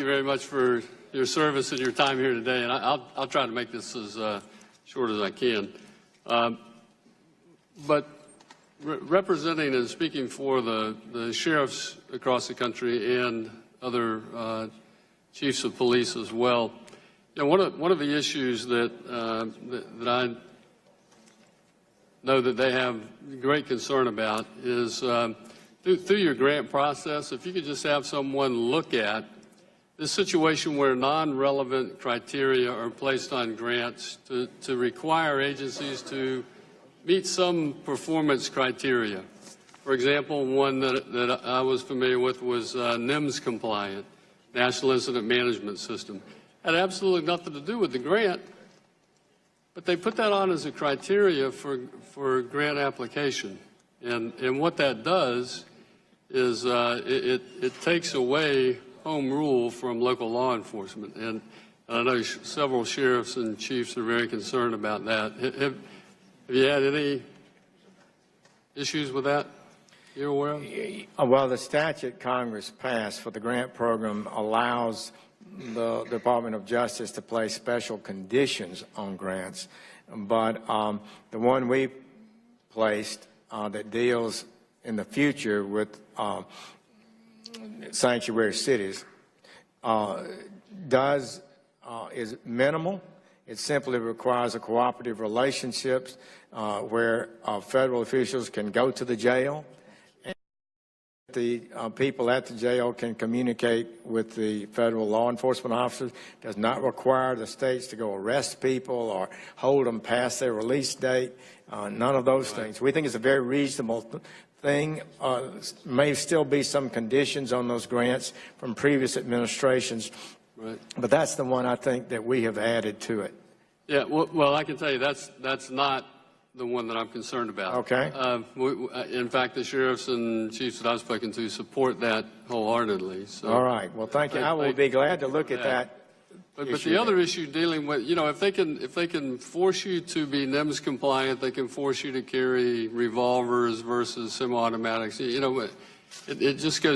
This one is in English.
you very much for your service and your time here today, and I'll try to make this as short as I can. But representing and speaking for the sheriffs across the country and other chiefs of police as well, you know, one of the issues that I know that they have great concern about is through your grant process, if you could just have someone look at this situation where non-relevant criteria are placed on grants to require agencies to meet some performance criteria. For example, one that I was familiar with was NIMS compliant, National Incident Management System. Had absolutely nothing to do with the grant, but they put that on as a criteria for grant application. And what that does is it takes away home rule from local law enforcement. And I know several sheriffs and chiefs are very concerned about that. Have you had any issues with that you're aware of? Well, the statute Congress passed for the grant program allows the Department of Justice to place special conditions on grants. But the one we placed that deals in the future with sanctuary cities is minimal. It simply requires a cooperative relationships where federal officials can go to the jail and the people at the jail can communicate with the federal law enforcement officers. Does not require the states to go arrest people or hold them past their release date. None of those things. We think it's a very reasonable thing. May still be some conditions on those grants from previous administrations, right, but that's the one I think that we have added to it. Yeah, well, I can tell you that's not the one that I'm concerned about. Okay. In fact, the sheriffs and chiefs that I've spoken to support that wholeheartedly. So all right. Well, thank you. I will be glad to look at that. But the other issue dealing with, you know, if they can force you to be NIMS compliant, they can force you to carry revolvers versus semi-automatics. You know, it just goes